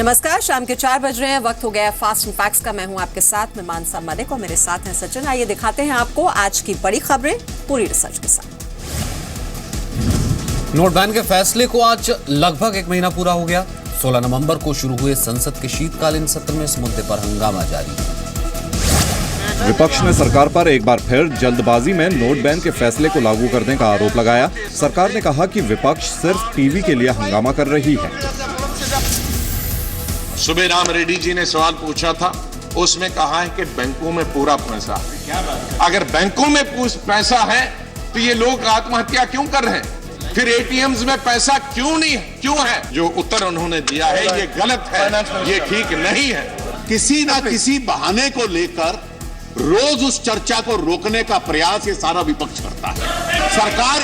नमस्कार, शाम के 4 बज रहे हैं। वक्त हो गया है फास्ट एंड फैक्ट्स का। मैं हूं आपके साथ में मानसा मलिक और मेरे साथ हैं सचिन। आइए दिखाते हैं आपको आज की बड़ी खबरें पूरी रिसर्च के साथ। नोट बैन के फैसले को आज लगभग 1 महीना पूरा हो गया। 16 नवंबर को शुरू हुए संसद के शीतकालीन सत्र में इस मुद्दे पर हंगामा जारी है। विपक्ष ने सरकार पर एक बार फिर जल्दबाजी में नोट बैन के फैसले को लागू करने का आरोप लगाया। सरकार ने कहा कि विपक्ष सिर्फ टीवी के लिए हंगामा कर रही है। सुबह राम रेड्डी जी ने सवाल पूछा था, उसमें कहा है कि बैंकों में पूरा पैसा है। अगर बैंकों में पैसा है तो ये लोग आत्महत्या क्यों कर रहे हैं? फिर एटीएम्स में पैसा क्यों है? जो उत्तर उन्होंने दिया है ये गलत है, ये ठीक नहीं है। किसी ना किसी बहाने को लेकर रोज उस चर्चा को रोकने का प्रयास ये सारा विपक्ष करता है। सरकार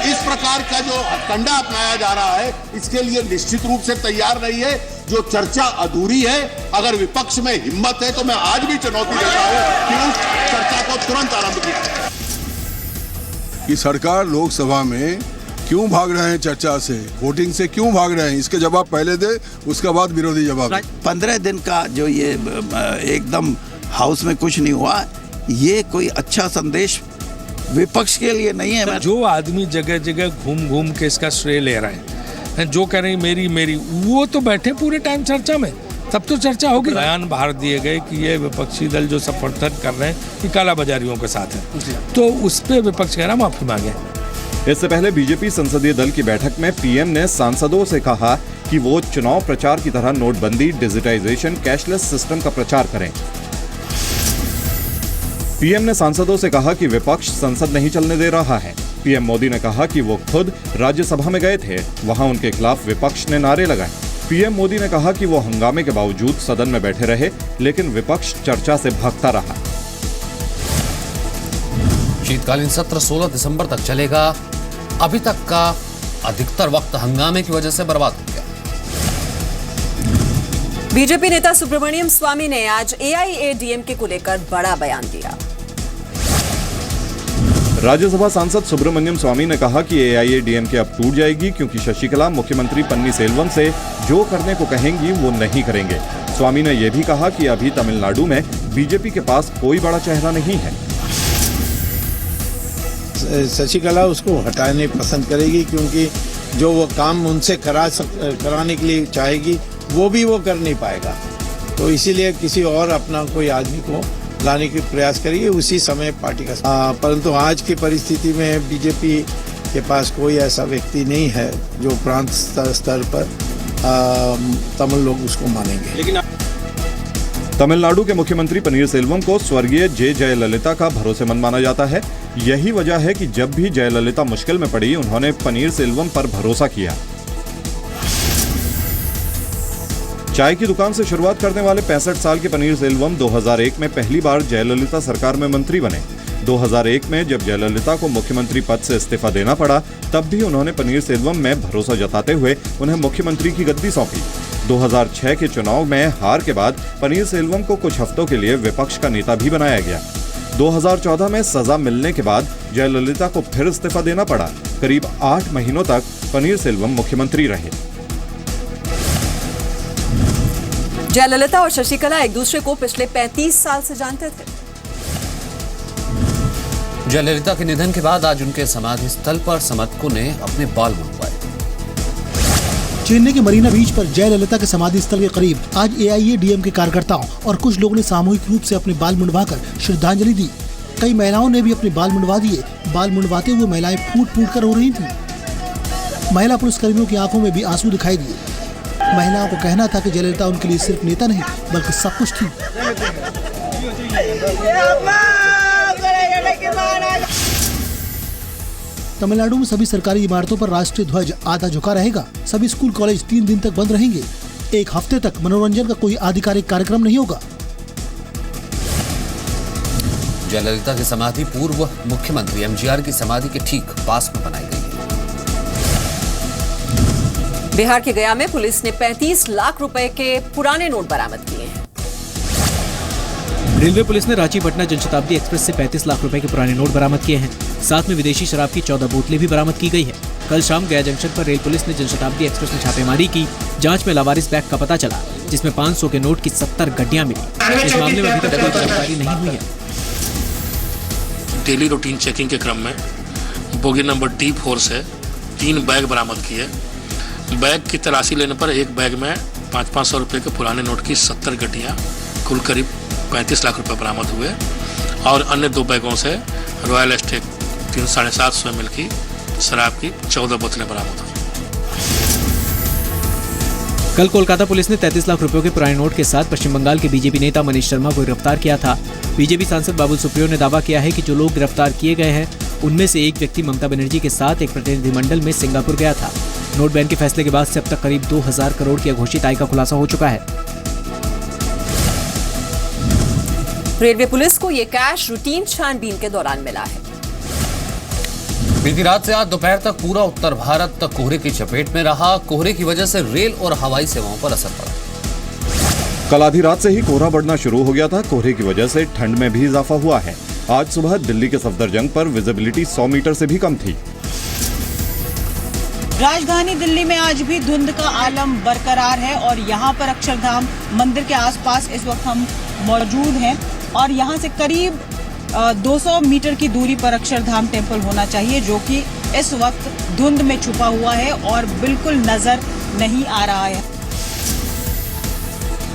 इस प्रकार का जो हथकंडा अपनाया जा रहा है, इसके लिए निश्चित रूप से तैयार नहीं है। जो चर्चा अधूरी है, अगर विपक्ष में हिम्मत है तो मैं आज भी चुनौती देता हूं कि उस चर्चा को तुरंत आरंभ किया जाए। कि सरकार लोकसभा में क्यों भाग रहे हैं, चर्चा से, वोटिंग से क्यों भाग रहे हैं, इसके जवाब पहले दे, उसके बाद विरोधी जवाब। 15 दिन का जो ये एकदम हाउस में कुछ नहीं हुआ, ये कोई अच्छा संदेश विपक्ष के लिए नहीं है। जो आदमी जगह जगह घूम घूम के इसका श्रेय ले रहे हैं, जो कह रहे हैं मेरी, वो तो बैठे पूरे टाइम चर्चा में, तब तो चर्चा होगी। बयान बाहर दिए गए कि ये विपक्षी दल जो समर्थन कर रहे हैं कि कालाबाजारियों के साथ है, तो उस पर विपक्ष कह रहा माफी मांगे। इससे पहले बीजेपी संसदीय दल की बैठक में पीएम ने सांसदों से कहा कि वो चुनाव प्रचार की तरह नोटबंदी, डिजिटाइजेशन, कैशलेस सिस्टम का प्रचार करें। पीएम ने सांसदों से कहा कि विपक्ष संसद नहीं चलने दे रहा है। पीएम मोदी ने कहा कि वो खुद राज्यसभा में गए थे, वहां उनके खिलाफ विपक्ष ने नारे लगाए। पीएम मोदी ने कहा कि वो हंगामे के बावजूद सदन में बैठे रहे, लेकिन विपक्ष चर्चा से भागता रहा। शीतकालीन सत्र 16 दिसंबर तक चलेगा। अभी तक का अधिकतर वक्त हंगामे की वजह से बर्बाद हो गया। बीजेपी नेता सुब्रमण्यम स्वामी ने आज एआईएडीएमके को लेकर बड़ा बयान दिया। राज्यसभा सांसद सुब्रमण्यम स्वामी ने कहा कि एआईएडीएमके अब टूट जाएगी, क्योंकि शशिकला मुख्यमंत्री पन्नीरसेल्वम से जो करने को कहेंगी वो नहीं करेंगे। स्वामी ने यह भी कहा कि अभी तमिलनाडु में बीजेपी के पास कोई बड़ा चेहरा नहीं है। शशिकला उसको हटाने पसंद करेगी, क्योंकि जो वो काम उनसे कराने के लिए चाहेगी वो भी वो कर नहीं पाएगा, तो इसीलिए किसी और अपना कोई आदमी को लाने की प्रयास करेगी उसी समय पार्टी का। परंतु आज की परिस्थिति में बीजेपी के पास कोई ऐसा व्यक्ति नहीं है जो प्रांत स्तर पर तमिल लोग उसको मानेंगे। लेकिन तमिलनाडु के मुख्यमंत्री पन्नीरसेल्वम को स्वर्गीय जे जयललिता का भरोसेमंद माना जाता है। यही वजह है कि जब भी जयललिता मुश्किल में पड़ी, उन्होंने पन्नीरसेल्वम पर भरोसा किया। चाय की दुकान से शुरुआत करने वाले 65 साल के पन्नीरसेल्वम 2001 में पहली बार जयललिता सरकार में मंत्री बने। 2001 में जब जयललिता को मुख्यमंत्री पद से इस्तीफा देना पड़ा, तब भी उन्होंने पन्नीरसेल्वम में भरोसा जताते हुए उन्हें मुख्यमंत्री की गद्दी सौंपी। 2006 के चुनाव में हार के बाद पन्नीरसेल्वम को कुछ हफ्तों के लिए विपक्ष का नेता भी बनाया गया। 2014 में सजा मिलने के बाद जयललिता को फिर इस्तीफा देना पड़ा। करीब 8 महीनों तक पन्नीरसेल्वम मुख्यमंत्री रहे। जयललिता और शशिकला एक दूसरे को पिछले 35 साल से जानते थे। जयललिता के निधन के बाद आज उनके समाधि स्थल पर समर्थकों ने अपने बाल मुंडवाए। चेन्नई के मरीना बीच पर जयललिता के समाधि स्थल के करीब आज एआईएडीएम के कार्यकर्ताओं और कुछ लोगों ने सामूहिक रूप से अपने बाल मुंडवाकर श्रद्धांजलि दी। कई महिलाओं ने भी अपने बाल मुंडवा दिए। बाल मुंडवाते हुए महिलाएं फूट फूट कर रो रही थी। महिला पुलिसकर्मियों की आंखों में भी आंसू दिखाई दिए। महिलाओं को कहना था कि जयललिता उनके लिए सिर्फ नेता नहीं बल्कि सब कुछ थी। तमिलनाडु में सभी सरकारी इमारतों पर राष्ट्रीय ध्वज आधा झुका रहेगा। सभी स्कूल कॉलेज 3 दिन तक बंद रहेंगे। 1 हफ्ते तक मनोरंजन का कोई आधिकारिक कार्यक्रम नहीं होगा। जयललिता की समाधि पूर्व मुख्यमंत्री एमजीआर की समाधि के ठीक पास में बनाई गई है। बिहार के गया में पुलिस ने 35 लाख रुपए के पुराने नोट बरामद किए हैं। रेलवे पुलिस ने रांची पटना जनशताब्दी एक्सप्रेस से 35 लाख रुपए के पुराने नोट बरामद किए हैं। साथ में विदेशी शराब की 14 बोतलें भी बरामद की गई है। कल शाम गया जंक्शन पर रेल पुलिस ने जनशताब्दी एक्सप्रेस में छापेमारी की। जांच में लावारिस बैग का पता चला, जिसमें 500 के नोट की 70 गड्डियां मिली। इस मामले में अभी तक कोई गिरफ्तारी नहीं हुई है। डेली रूटीन चेकिंग के क्रम में बोगी नंबर D4 से 3 बैग बरामद किए। बैग की तलाशी लेने पर एक बैग में 500 रुपये के पुराने नोट की 70 गड्डियाँ, कुल करीब 35 लाख रुपए बरामद हुए और अन्य 2 बैगों से रॉयल एस्टेक 750 ml की शराब की 14 बोतलें बरामद हुई। कल कोलकाता पुलिस ने 33 लाख रुपयों के पुराने नोट के साथ पश्चिम बंगाल के बीजेपी नेता मनीष शर्मा को गिरफ्तार किया था। बीजेपी सांसद बाबुल सुप्रियो ने दावा किया है कि जो लोग गिरफ्तार किए गए हैं उनमें से एक व्यक्ति ममता बनर्जी के साथ एक प्रतिनिधिमंडल में सिंगापुर गया था। नोट बैन के फैसले के बाद से अब तक करीब 2000 करोड़ की अघोषित आय का खुलासा हो चुका है। रेलवे पुलिस को ये कैश रूटीन छानबीन के दौरान मिला है। बीती रात से आज दोपहर तक पूरा उत्तर भारत तक कोहरे की चपेट में रहा। कोहरे की वजह से रेल और हवाई सेवाओं पर असर पड़ा। कल आधी रात से ही कोहरा बढ़ना शुरू हो गया था। कोहरे की वजह से ठंड में भी इजाफा हुआ है। आज सुबह दिल्ली के सफदरजंग पर विजिबिलिटी 100 मीटर से भी कम थी। राजधानी दिल्ली में आज भी धुंध का आलम बरकरार है और यहाँ पर अक्षरधाम मंदिर के आसपास इस वक्त हम मौजूद हैं और यहाँ से करीब 200 मीटर की दूरी पर अक्षरधाम टेम्पल होना चाहिए, जो कि इस वक्त धुंध में छुपा हुआ है और बिल्कुल नजर नहीं आ रहा है।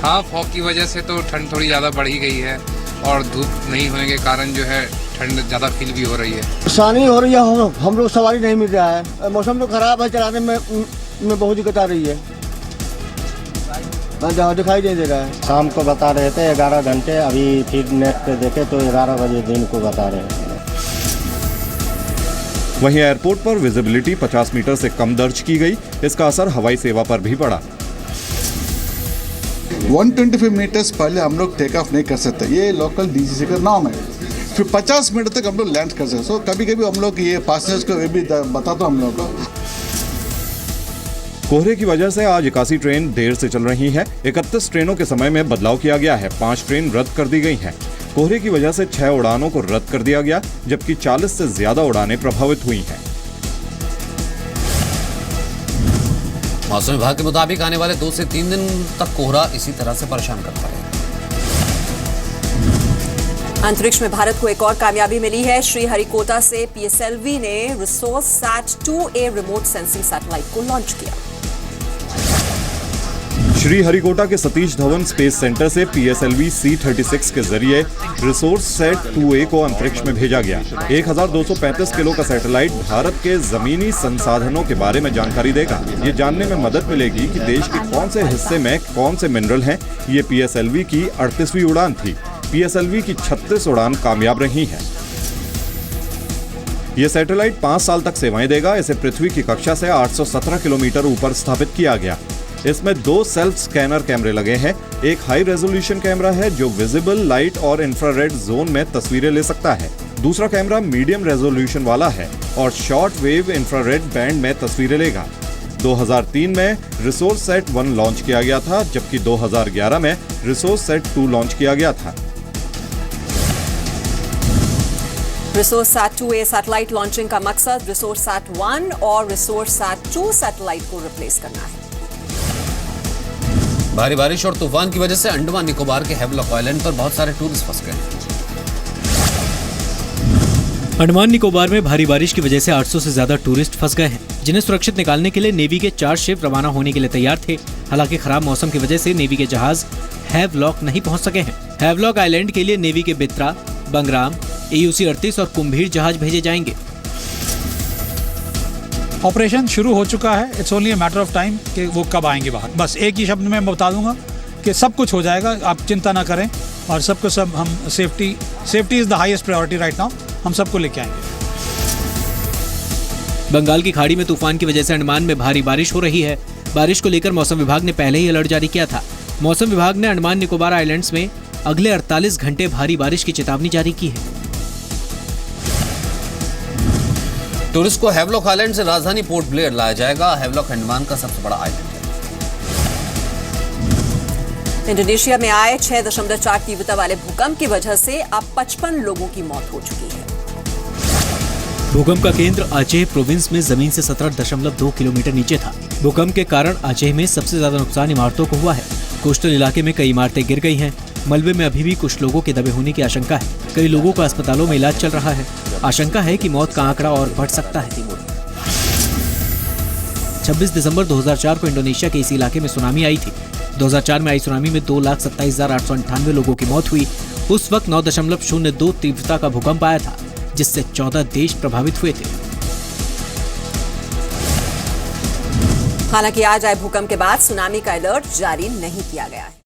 हाँ, फॉग की वजह से तो ठंड थोड़ी ज़्यादा बढ़ ही गई है और धूप नहीं होने के कारण जो है ठंड ज़्यादा फील भी हो रही है। परेशानी हो रही है, हम लोग सवारी नहीं मिल रहा है। मौसम तो खराब है, चलाने में बहुत दिक्कत आ रही है। जहाँ दिखाई नहीं दे रहा है। शाम को बता रहे थे 11 घंटे, अभी फिर नेट पे देखे तो 11 बजे दिन को बता रहे हैं। वहीं एयरपोर्ट पर विजिबिलिटी 50 मीटर से कम दर्ज की गई। इसका असर हवाई सेवा पर भी पड़ा। 125 मीटर्स पहले हम लोग टेक ऑफ नहीं कर सकते, ये लोकल DGC का नाम है। फिर 50 मिनट तक हम लोग लैंड कर सकते। सो कभी कभी हम लोग ये पैसेंजर्स को भी बताता हूँ हम लोग को। कोहरे की वजह से आज 81 ट्रेन देर से चल रही है। 31 ट्रेनों के समय में बदलाव किया गया है। 5 ट्रेन रद्द कर दी गई हैं। कोहरे की वजह से 6 उड़ानों को रद्द कर दिया गया, जबकि 40 से ज्यादा उड़ानें प्रभावित हुई हैं। मौसम विभाग के मुताबिक आने वाले 2 से 3 दिन तक कोहरा इसी तरह से परेशान करता रहेगा। अंतरिक्ष में भारत को एक और कामयाबी मिली है। श्रीहरिकोटा से PSLV ने Resourcesat 2A remote sensing satellite को लॉन्च किया। श्रीहरिकोटा के सतीश धवन स्पेस सेंटर से PSLV C-36 के जरिए रिसोर्ससैट 2A को अंतरिक्ष में भेजा गया। 1235 किलो का सैटेलाइट भारत के जमीनी संसाधनों के बारे में जानकारी देगा। ये जानने में मदद मिलेगी कि देश के कौन से हिस्से में कौन से मिनरल हैं। ये PSLV की 38वीं उड़ान थी। PSLV की 36 उड़ान कामयाब रही हैं। ये सैटेलाइट 5 साल तक सेवाएं देगा। इसे पृथ्वी की कक्षा से 817 किलोमीटर ऊपर स्थापित किया गया। इसमें 2 सेल्फ स्कैनर कैमरे लगे हैं। एक हाई रेजोल्यूशन कैमरा है जो विजिबल लाइट और इंफ्रारेड जोन में तस्वीरें ले सकता है। दूसरा कैमरा मीडियम रेजोल्यूशन वाला है और शॉर्ट वेव इंफ्रारेड बैंड में तस्वीरें लेगा। 2003 में रिसोर्ससैट 1 लॉन्च किया गया था, जबकि 2011 में रिसोर्ससैट 2 लॉन्च किया गया था। रिसोर्ससैट 2A सैटेलाइट लॉन्चिंग का मकसद रिसोर्ससैट 1 और रिसोर्ससैट 2 सैटेलाइट को रिप्लेस करना है। भारी बारिश और तूफान की वजह से अंडमान निकोबार के हैवलॉक आइलैंड पर बहुत सारे टूरिस्ट फंस गए। अंडमान निकोबार में भारी बारिश की वजह से 800 से ज्यादा टूरिस्ट फंस गए हैं, जिन्हें सुरक्षित निकालने के लिए नेवी के 4 शिप रवाना होने के लिए तैयार थे। हालांकि खराब मौसम की वजह से नेवी के जहाज हैवलॉक नहीं पहुंच सके हैं। हैवलॉक आइलैंड के लिए नेवी के बित्रा, बंगराम, AUC 38 और कुंभीर जहाज भेजे जाएंगे। ऑपरेशन शुरू हो चुका है। It's only a matter of time कि वो कब आएंगे बाहर। बस एक ही शब्द में मैं बता दूंगा कि सब कुछ हो जाएगा, आप चिंता ना करें और सबको सब हम safety is the highest priority right now, हम सबको लेके आएंगे। बंगाल की खाड़ी में तूफान की वजह से अंडमान में भारी बारिश हो रही है। बारिश को लेकर मौसम विभाग ने पहले ही अलर्ट जारी किया था। मौसम विभाग ने अंडमान निकोबार आइलैंड्स में अगले 48 घंटे भारी बारिश की चेतावनी जारी की है। टूरिस्ट को हैवलॉक आइलैंड से राजधानी पोर्ट ब्लेयर लाया जाएगा। हैवलॉक अंडमान का सबसे बड़ा आइलैंड है। इंडोनेशिया में आए 6.4 तीव्रता वाले भूकंप की वजह से अब 55 लोगों की मौत हो चुकी है। भूकंप का केंद्र आचेह प्रोविंस में जमीन से 17.2 किलोमीटर नीचे था। भूकंप के कारण आचेह में सबसे ज्यादा नुकसान इमारतों को हुआ है। कोस्टल इलाके में कई इमारतें गिर गई हैं। मलबे में अभी भी कुछ लोगों के दबे होने की आशंका है। कई लोगों का अस्पतालों में इलाज चल रहा है। आशंका है कि मौत का आंकड़ा और बढ़ सकता है। 26 दिसंबर 2004 को इंडोनेशिया के इस इलाके में सुनामी आई थी। 2004 में आई सुनामी में 2,27,898 लोगों की मौत हुई। उस वक्त 9.02 तीव्रता का भूकंप आया था, जिससे 14 देश प्रभावित हुए थे। हालांकि आज आए भूकंप के बाद सुनामी का अलर्ट जारी नहीं किया गया है।